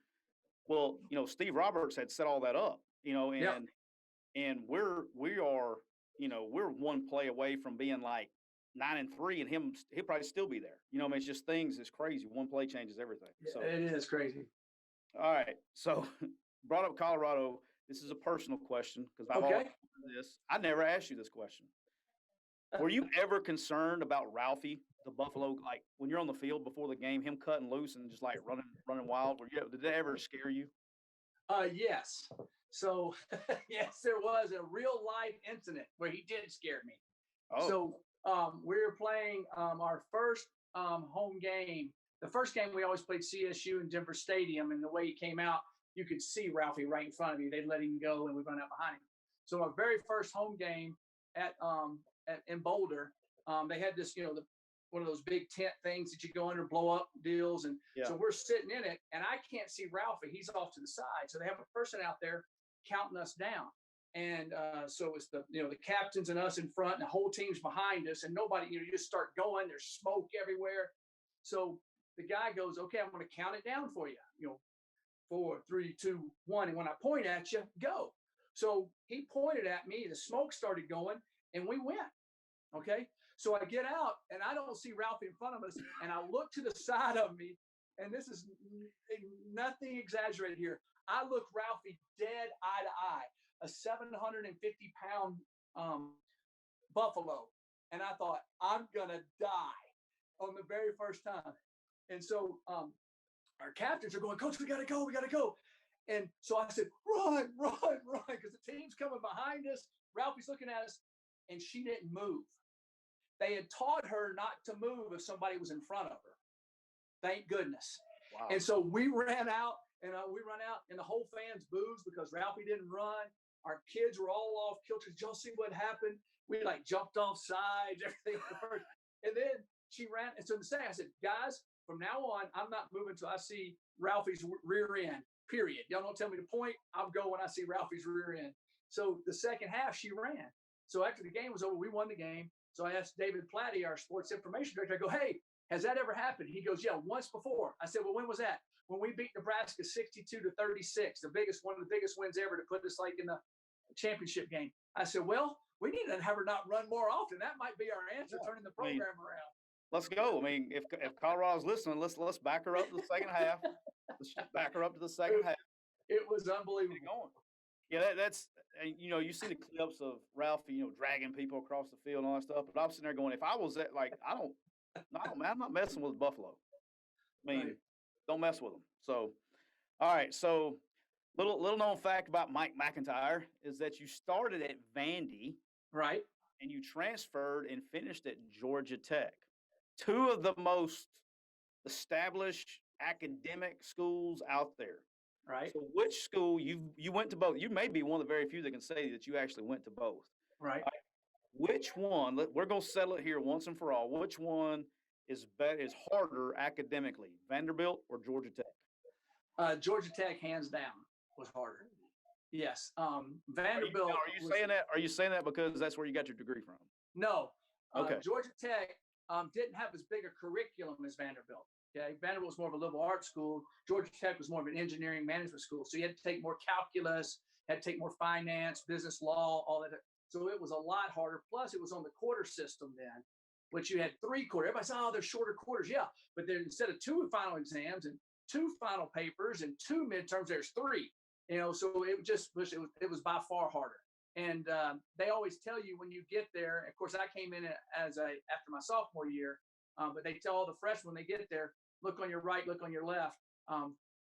Well, Steve Roberts had set all that up, and we are, we're one play away from being like 9-3, and he'll probably still be there. I mean, it's just things is crazy. One play changes everything. So it is crazy. All right. So brought up Colorado. This is a personal question because I've always this. I never asked you this question. Were you ever concerned about Ralphie the Buffalo, like when you're on the field before the game, him cutting loose and just like running wild? Did that ever scare you? Yes. So yes, there was a real life incident where he did scare me. Oh. So we were playing our first home game. The first game we always played CSU in Denver Stadium, and the way he came out, you could see Ralphie right in front of you. They'd let him go, and we run out behind him. So our very first home game in Boulder, they had this, one of those big tent things that you go under, blow up deals, and so we're sitting in it, and I can't see Ralphie. He's off to the side, so they have a person out there counting us down. And so it's the captains and us in front, and the whole team's behind us, and nobody, you just start going. There's smoke everywhere. So the guy goes, "Okay, I'm going to count it down for you. 4, 3, 2, 1, and when I point at you, go." So he pointed at me. The smoke started going, and we went. Okay, so I get out, and I don't see Ralphie in front of us, and I look to the side of me, and this is nothing exaggerated here. I look Ralphie dead eye to eye. A 750-pound buffalo. And I thought, I'm going to die on the very first time. And so our captains are going, "Coach, we got to go. We got to go." And so I said, run, because the team's coming behind us. Ralphie's looking at us, and she didn't move. They had taught her not to move if somebody was in front of her. Thank goodness. Wow. And so we ran out, and the whole fans boos because Ralphie didn't run. Our kids were all off kilter. Did y'all see what happened? We jumped off sides, everything. And then she ran. And so the second, I said, "Guys, from now on, I'm not moving until I see Ralphie's rear end, period. Y'all don't tell me to point. I'll go when I see Ralphie's rear end." So the second half, she ran. So after the game was over, we won the game. So I asked David Platty, our sports information director, I go, "Hey, has that ever happened?" He goes, "Yeah, once before." I said, "Well, when was that?" "When we beat Nebraska 62-36, one of the biggest wins ever to put us in the championship game." I said, "Well, we need to have her not run more often. That might be our answer, turning the program around." Let's go. I mean, if Colorado's listening, let's back her up to the second half. Let's back her up to the second half. It was unbelievable. Yeah, that's you see the clips of Ralphie, dragging people across the field and all that stuff. But I'm sitting there going, if I was I'm not messing with Buffalo. I mean, don't mess with them. So, all right. So, little known fact about Mike MacIntyre is that you started at Vandy, right, and you transferred and finished at Georgia Tech, two of the most established academic schools out there. Right. So, which school you went to both? You may be one of the very few that can say that you actually went to both. Right. Which one? We're going to settle it here once and for all. Which one is harder academically, Vanderbilt or Georgia Tech? Georgia Tech, hands down, was harder. Yes. Vanderbilt. Are you saying that because that's where you got your degree from? No. Okay. Georgia Tech didn't have as big a curriculum as Vanderbilt. Okay. Vanderbilt was more of a liberal arts school. Georgia Tech was more of an engineering management school. So you had to take more calculus, had to take more finance, business law, all that. So it was a lot harder. Plus, it was on the quarter system then, which you had 3 quarters. Everybody said, "Oh, they're shorter quarters." Yeah. But then instead of 2 final exams and 2 final papers and 2 midterms, there's 3. So it was by far harder. And they always tell you when you get there, of course, I came in after my sophomore year, but they tell all the freshmen when they get there, look on your right, look on your left.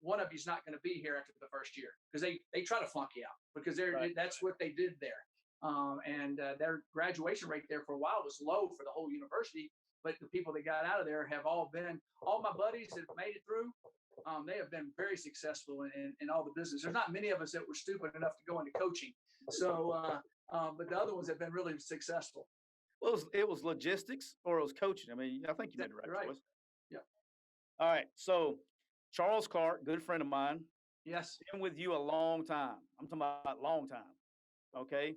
One of you's not going to be here after the first year because they try to flunk you out because that's what they did there. And their graduation rate there for a while was low for the whole university. But the people that got out of there have all my buddies that made it through. They have been very successful in all the business. There's not many of us that were stupid enough to go into coaching. So, but the other ones have been really successful. Well, it was logistics or it was coaching. I mean, I think you made the right choice. Yeah. All right. So Charles Clark, good friend of mine, Yes. Been with you a long time. I'm talking about long time. Okay.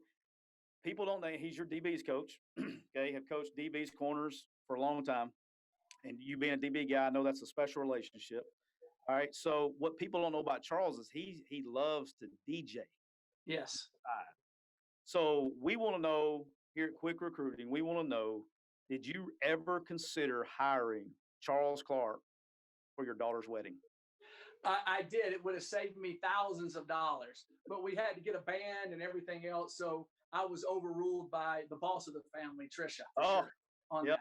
People don't know he's your DB's coach. Okay. Have coached DB's corners for a long time. And you being a DB guy, I know that's a special relationship. All right. So what people don't know about Charles is he loves to DJ. Yes. So we want to know here at Quick Recruiting, we want to know, did you ever consider hiring Charles Clark for your daughter's wedding? I did. It would have saved me thousands of dollars, but we had to get a band and everything else. So I was overruled by the boss of the family, Trisha, for sure, on yep.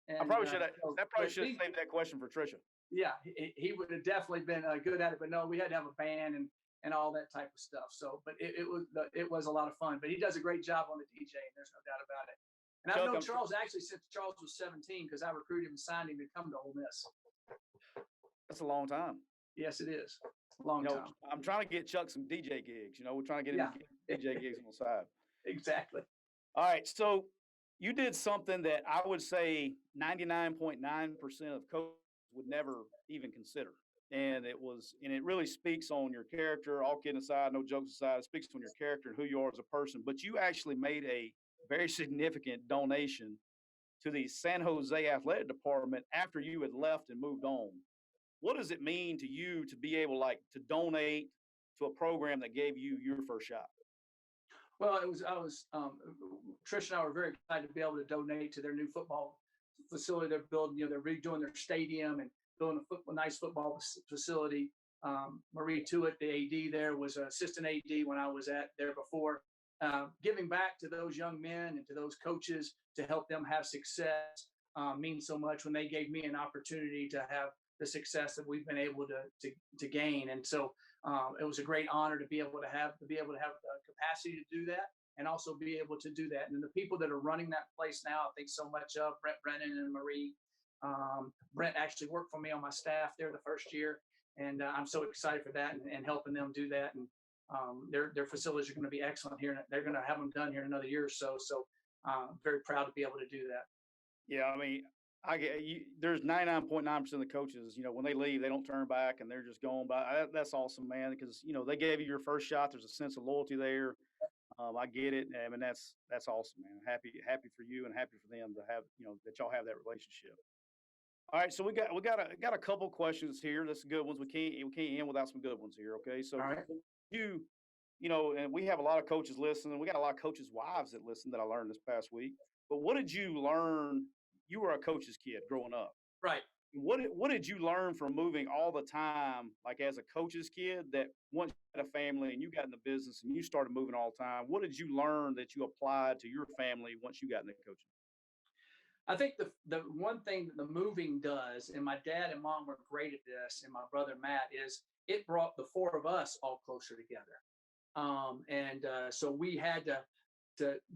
that. I And probably should have. That probably should have saved that question for Trisha. Yeah, he would have definitely been good at it. But no, we had to have a band and all that type of stuff. So, but it was a lot of fun. But he does a great job on the DJing. There's no doubt about it. And I've known Charles actually since Charles was 17 because I recruited him and signed him to come to Ole Miss. That's a long time. Yes, it is. Long time. I'm trying to get Chuck some DJ gigs. We're trying to get him DJ gigs on the side. Exactly. All right. So you did something that I would say 99.9% of coaches would never even consider. And it really speaks on your character, all kidding aside, no jokes aside, it speaks on your character and who you are as a person. But you actually made a very significant donation to the San Jose Athletic Department after you had left and moved on. What does it mean to you to be able to donate to a program that gave you your first shot? Well, Trish and I were very excited to be able to donate to their new football facility they're building. They're redoing their stadium and building a nice football facility. Marie Tuitt, the AD there, was an assistant AD when I was there before. Giving back to those young men and to those coaches to help them have success means so much when they gave me an opportunity to have the success that we've been able to gain. And so it was a great honor to be able to have the capacity to do that and also be able to do that. And the people that are running that place now, I think so much of Brent Brennan and Marie. Brent actually worked for me on my staff there the first year. And I'm so excited for that and helping them do that. And their facilities are going to be excellent here. They're going to have them done here in another year or so. So I'm very proud to be able to do that. Yeah, I mean, there's 99.9% of the coaches, when they leave, they don't turn back and they're just going by. That's awesome, man, because, they gave you your first shot. There's a sense of loyalty there. I get it. I mean, that's awesome, man. Happy for you and happy for them to have, that y'all have that relationship. All right, so we got a couple questions here. That's good ones. We can't end without some good ones here. Okay, so right. And we have a lot of coaches listening. We got a lot of coaches' wives that listen that I learned this past week. But what did you learn? You were a coach's kid growing up, right? What did you learn from moving all the time, like as a coach's kid? That once you had a family and you got in the business and you started moving all the time, what did you learn that you applied to your family once you got into coaching? I think the one thing that the moving does, and my dad and mom were great at this, and my brother Matt, is it brought the four of us all closer together. So we had to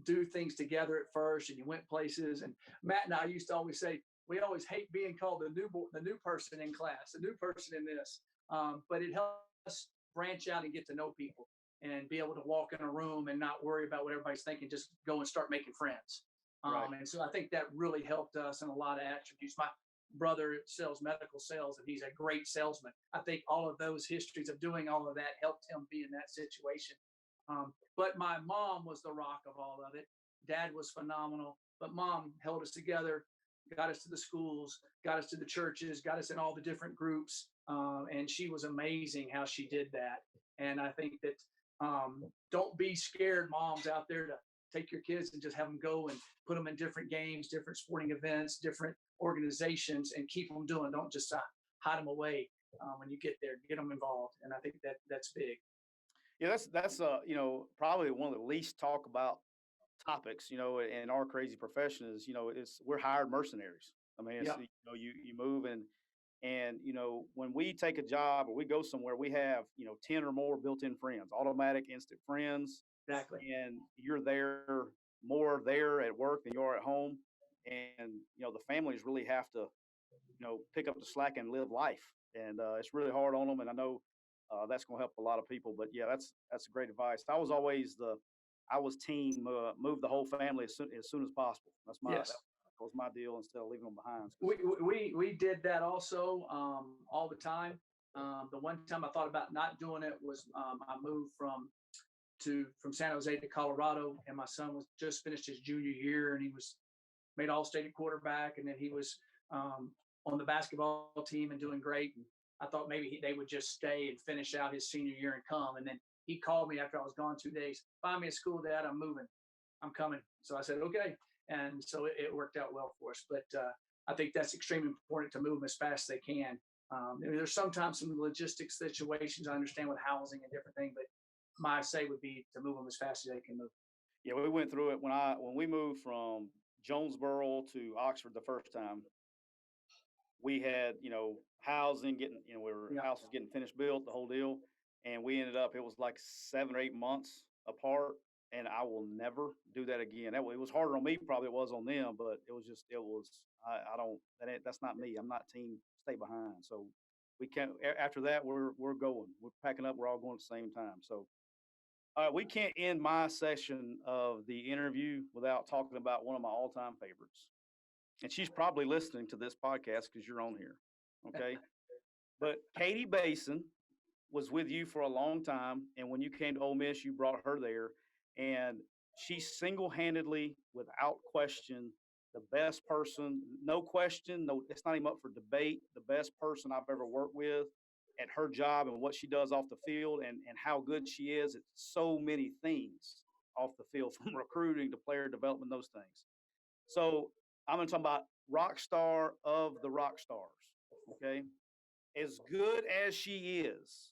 do things together at first, and you went places. And Matt and I used to always say, we always hate being called the new person in class, the new person in this. But it helps us branch out and get to know people and be able to walk in a room and not worry about what everybody's thinking, just go and start making friends. Right. And so I think that really helped us in a lot of attributes. My brother sells medical sales, and he's a great salesman. I think all of those histories of doing all of that helped him be in that situation. But my mom was the rock of all of it. Dad was phenomenal, but mom held us together, got us to the schools, got us to the churches, got us in all the different groups. And she was amazing how she did that. And I think that don't be scared, moms out there, to take your kids and just have them go and put them in different games, different sporting events, different organizations, and keep them doing. Don't just hide them away when you get there. Get them involved. And I think that's big. Yeah, that's probably one of the least talk about topics, in our crazy profession is, we're hired mercenaries. I mean, it's, you move and when we take a job or we go somewhere, we have, 10 or more built-in friends, automatic instant friends. Exactly. And you're more there at work than you are at home. And, the families really have to, pick up the slack and live life. And it's really hard on them. And I know that's going to help a lot of people. But yeah, that's great advice. I was team move the whole family as soon as possible. That was my deal instead of leaving them behind. We did that also all the time. The one time I thought about not doing it was I moved from San Jose to Colorado, and my son was just finished his junior year, and he was made all-state at quarterback, and then he was on the basketball team and doing great. And I thought maybe they would just stay and finish out his senior year and come. And then he called me after I was gone 2 days. Find me a school, Dad. I'm moving. I'm coming. So I said, okay. And so it worked out well for us. But I think that's extremely important to move them as fast as they can. There's sometimes some logistics situations I understand with housing and different things, but my say would be to move them as fast as they can move. Yeah, we went through it when we moved from Jonesboro to Oxford the first time. We had, housing getting, house was getting finished built, the whole deal. And we ended up, it was like 7 or 8 months apart. And I will never do that again. It was harder on me, probably it was on them, but that's not me. I'm not team stay behind. So we can't, after that, we're going, we're packing up. We're all going at the same time. So we can't end my session of the interview without talking about one of my all-time favorites. And she's probably listening to this podcast because you're on here. Okay. But Katie Basin was with you for a long time. And when you came to Ole Miss, you brought her there. And she single-handedly, without question, the best person, no question, no, it's not even up for debate, the best person I've ever worked with at her job and what she does off the field and how good she is at so many things off the field, from recruiting to player development, those things. So I'm going to talk about rock star of the rock stars, okay? As good as she is,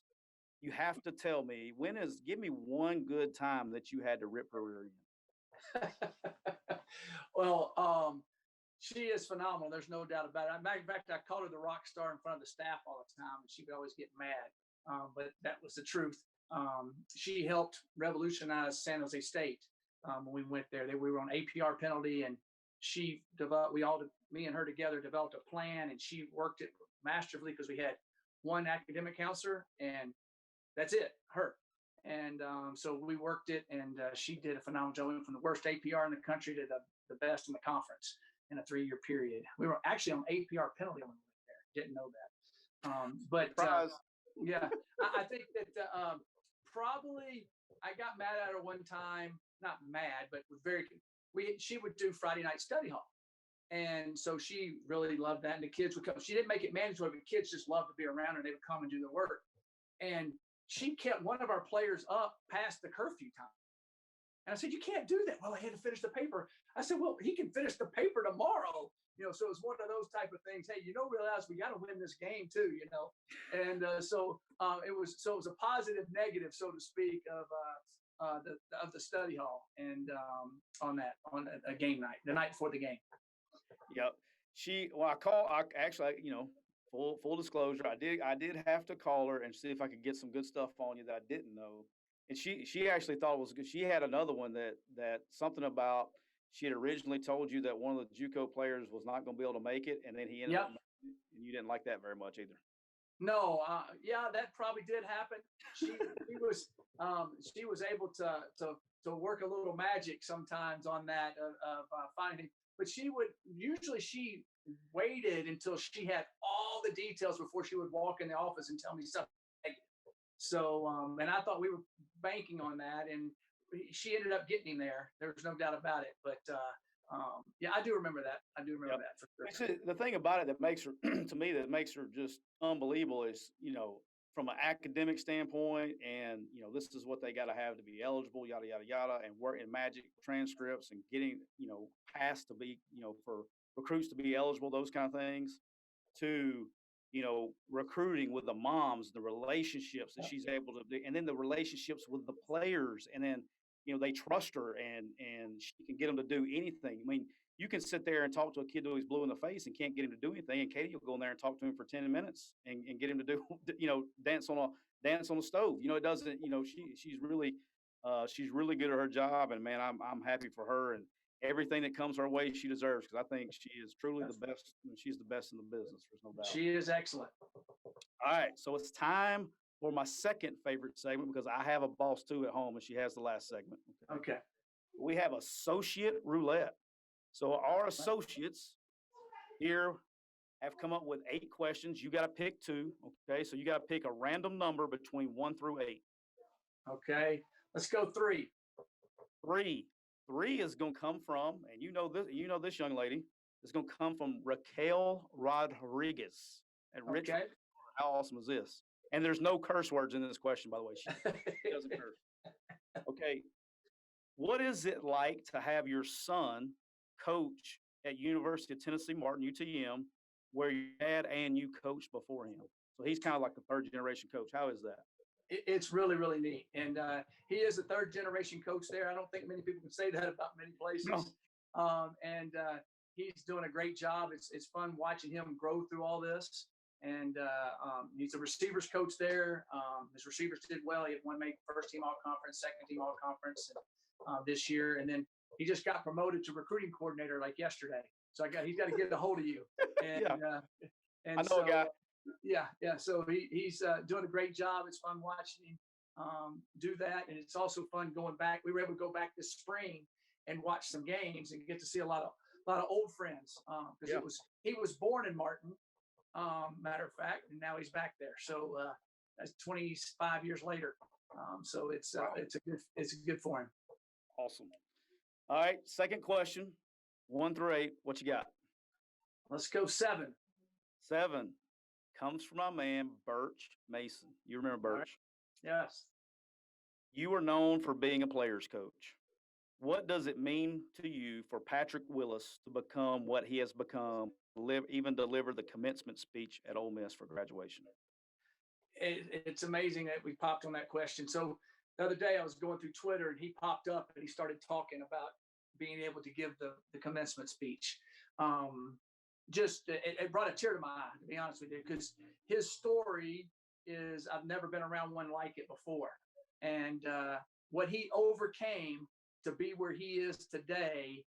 you have to tell me, give me one good time that you had to rip her ear in. Well, she is phenomenal. There's no doubt about it. In fact, I called her the rock star in front of the staff all the time, and she would always get mad. But that was the truth. She helped revolutionize San Jose State when we went there. We were on APR penalty, and me and her together developed a plan, and she worked it masterfully because we had one academic counselor, and that's it, her. And so we worked it, and she did a phenomenal job. We went from the worst APR in the country to the best in the conference in a 3-year period. We were actually on APR penalty when we went there. Didn't know that. But yeah, I think that probably I got mad at her one time. Not mad, but she would do Friday night study hall. And so she really loved that. And the kids would come. She didn't make it mandatory, but kids just loved to be around her. They would come and do their work. And she kept one of our players up past the curfew time. And I said, you can't do that. Well, I had to finish the paper. I said, well, he can finish the paper tomorrow. So it was one of those type of things. Hey, realize we got to win this game too, And so it was a positive negative, so to speak, of the study hall and on a game night, the night before the game. Yep. Full disclosure, I did have to call her and see if I could get some good stuff on you that I didn't know. And she actually thought it was good. She had another one that something about, she had originally told you that one of the JUCO players was not going to be able to make it, and then he ended up, and you didn't like that very much either. No, that probably did happen. She was able to work a little magic sometimes on that of finding, but she waited until she had all the details before she would walk in the office and tell me something negative. So, and I thought we were banking on that, and she ended up getting him there. There was no doubt about it. But I do remember that. I do remember that for sure. The thing about it that makes her, to me, that makes her just unbelievable is, from an academic standpoint, and this is what they got to have to be eligible, yada yada yada, and work in magic transcripts and getting passed to be for recruits to be eligible, those kind of things, to recruiting with the moms, the relationships that she's able to do, and then the relationships with the players, and then they trust her and she can get them to do anything. I mean, you can sit there and talk to a kid who he's blue in the face and can't get him to do anything, and Katie will go in there and talk to him for 10 minutes and get him to do dance on a stove. It doesn't. She's really good at her job, and man, I'm happy for her, and everything that comes her way she deserves, because I think she is truly the best. She's the best in the business. There's no doubt. She is excellent. All right, so it's time for my second favorite segment, because I have a boss too at home, and she has the last segment. Okay. We have associate roulette. So our associates here have come up with 8 questions. You got to pick 2. Okay, so you got to pick a random number between 1 through 8. Okay, let's go 3. 3. 3 is going to come from, and you know this. You know this young lady. It's going to come from Raquel Rodriguez at Richmond. Okay. How awesome is this? And there's no curse words in this question, by the way. She doesn't curse. Okay. What is it like to have your son coach at University of Tennessee Martin, UTM, where your dad and you coached before him? So he's kind of like a 3rd generation coach. How is that? It's really, really neat. And he is a 3rd generation coach there. I don't think many people can say that about many places. No. And he's doing a great job. It's fun watching him grow through all this. And he's a receivers coach there. His receivers did well. He had one make 1st team all conference, 2nd team all conference this year. And then he just got promoted to recruiting coordinator like yesterday. So he's got to get a hold of you. And, and I know a guy. Yeah. So he's doing a great job. It's fun watching him do that. And it's also fun going back. We were able to go back this spring and watch some games and get to see a lot of old friends. Because he was born in Martin, matter of fact, and now he's back there. So that's 25 years later. So it's a good for him. Awesome. All right, 2nd question, 1 through 8. What you got? Let's go 7. 7 comes from my man, Birch Mason. You remember Birch? Right. Yes. You are known for being a player's coach. What does it mean to you for Patrick Willis to become what he has become, even deliver the commencement speech at Ole Miss for graduation? It's amazing that we popped on that question. So the other day I was going through Twitter and he popped up and he started talking about being able to give the commencement speech. It brought a tear to my eye, to be honest with you, because his story is I've never been around one like it before. And what he overcame to be where he is today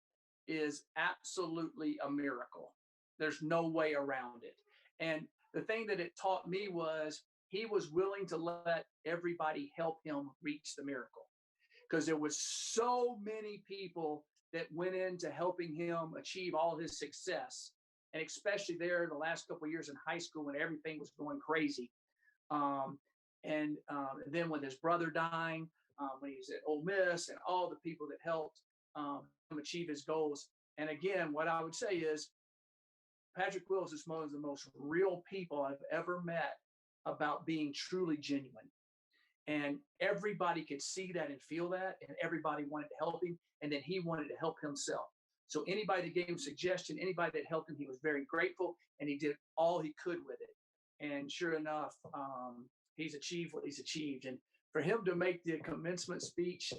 is absolutely a miracle. There's no way around it. And the thing that it taught me was he was willing to let everybody help him reach the miracle, because there was so many people that went into helping him achieve all his success. And especially there the last couple of years in high school when everything was going crazy. And then with his brother dying, when he was at Ole Miss, and all the people that helped him achieve his goals. And again, what I would say is Patrick Willis is one of the most real people I've ever met about being truly genuine. And everybody could see that and feel that, and everybody wanted to help him, and then he wanted to help himself. So anybody that gave him suggestion, anybody that helped him, he was very grateful, and he did all he could with it. And sure enough, he's achieved what he's achieved. And for him to make the commencement speech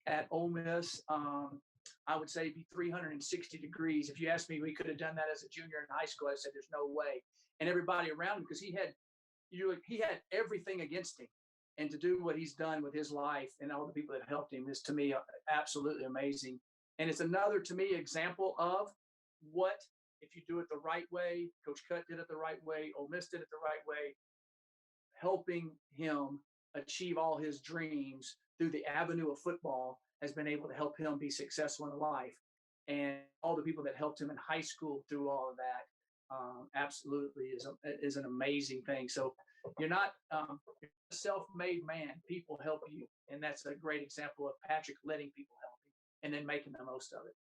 at Ole Miss, I would say be 360 degrees. If you asked me, we could have done that as a junior in high school. I said, there's no way. And everybody around him, because he had everything against him. And to do what he's done with his life and all the people that helped him is, to me, absolutely amazing. And it's another, to me, example of what, if you do it the right way, Coach Cutt did it the right way, Ole Miss did it the right way, helping him achieve all his dreams through the avenue of football has been able to help him be successful in life. And all the people that helped him in high school through all of that absolutely is an amazing thing. So you're not a self-made man. People help you. And that's a great example of Patrick letting people help him and then making the most of it.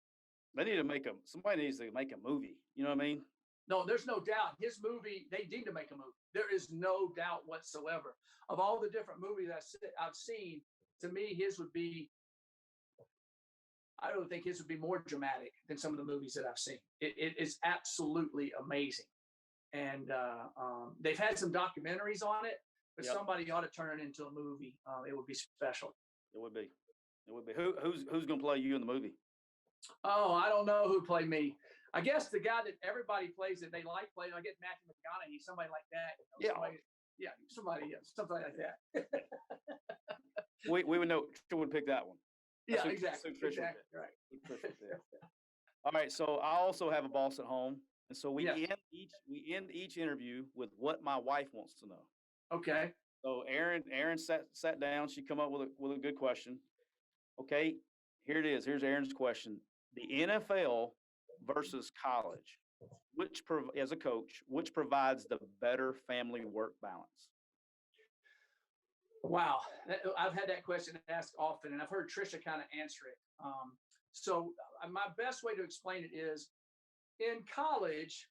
They need to somebody needs to make a movie. You know what I mean? No, there's no doubt. His movie, they need to make a movie. There is no doubt whatsoever. Of all the different movies I've seen, to me, I don't think his would be more dramatic than some of the movies that I've seen. It is absolutely amazing. And they've had some documentaries on it, but somebody ought to turn it into a movie. It would be special. It would be. Who's going to play you in the movie? Oh, I don't know who played me. I guess the guy that everybody plays that they like playing, I get Matthew McConaughey, somebody like that. Something like that. we would know who would pick that one. That's exactly. Right. All right. So I also have a boss at home, and so we end each interview with what my wife wants to know. Okay. So Aaron sat down. She come up with a good question. Okay. Here it is. Here's Aaron's question: the NFL versus college. As a coach, which provides the better family work balance? Wow, I've had that question asked often, and I've heard Trisha kind of answer it. My best way to explain it is in college,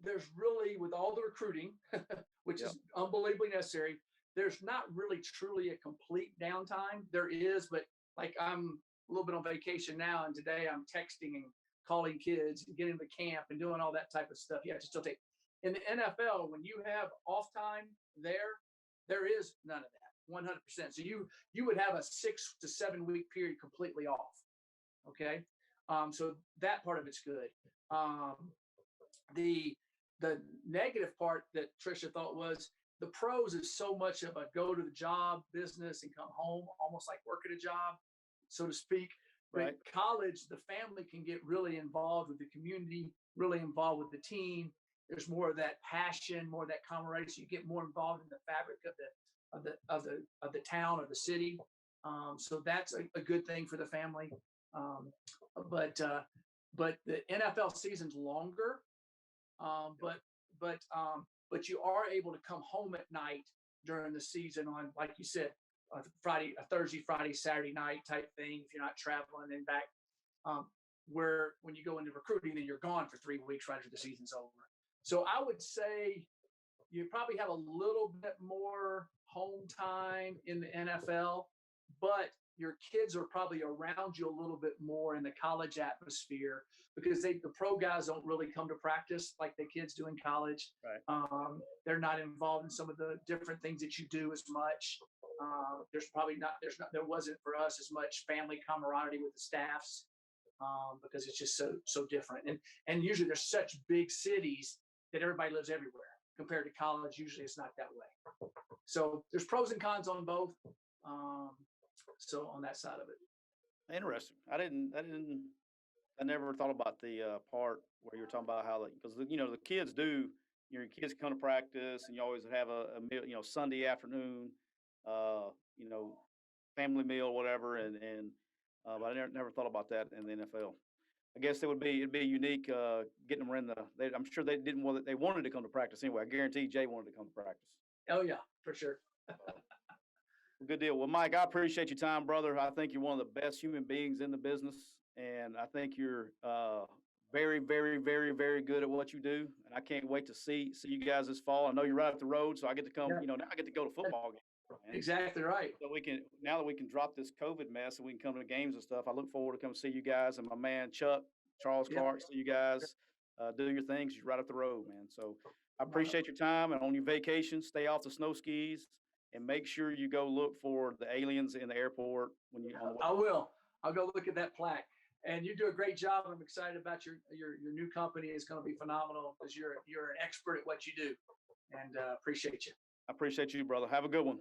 there's really, with all the recruiting, which Yep. is unbelievably necessary, there's not really truly a complete downtime. There is, but like I'm a little bit on vacation now, and today I'm texting and calling kids and getting to camp and doing all that type of stuff. You have to still take. In the NFL, when you have off time there is none of that, 100%. So you would have a 6 to 7 week period completely off. Okay, so that part of it's good. The the negative part that Trisha thought was the pros is so much of a go to the job business and come home almost like work at a job, so to speak. But Right. college, the family can get really involved with the community, really involved with the team. There's more of that passion, more of that camaraderie. So you get more involved in the fabric of the town or the city. So that's a good thing for the family. Um, but but the NFL season's longer, um, but but but you are able to come home at night during the season on, like you said, a Thursday, Friday, Saturday night type thing. If you're not traveling and back, um, where when you go into recruiting, then you're gone for 3 weeks right after the season's over. So I would say you probably have a little bit more home time in the NFL, but your kids are probably around you a little bit more in the college atmosphere because the pro guys don't really come to practice like the kids do in college. Right. They're not involved in some of the different things that you do as much. There wasn't for us as much family camaraderie with the staffs because it's just so different. And usually there's such big cities that everybody lives everywhere. Compared to college, usually it's not that way. So there's pros and cons on both. So on that side of it. Interesting. I never thought about the part where you were talking about how, because the kids do. Your kids come to practice, and you always have a meal, Sunday afternoon, uh, you know, family meal, whatever, but I never thought about that in the NFL. I guess it'd be unique getting them in I'm sure they didn't want they wanted to come to practice anyway. I guarantee Jay wanted to come to practice. Oh yeah, for sure. Good deal. Well, Mike, I appreciate your time, brother. I think you're one of the best human beings in the business, and I think you're very, very, very, very good at what you do. And I can't wait to see you guys this fall. I know you're right up the road, so I get to come. Yeah. Now I get to go to football games. Man. Exactly right. So now that we can drop this COVID mess and we can come to the games and stuff. I look forward to come see you guys and my man Charles Clark. See you guys do your things. You're right up the road, man. So I appreciate your time, and on your vacation, stay off the snow skis. And make sure you go look for the aliens in the airport when you on the way. I will. I'll go look at that plaque. And you do a great job. I'm excited about your new company. It's going to be phenomenal because you're an expert at what you do. And appreciate you. I appreciate you, brother. Have a good one.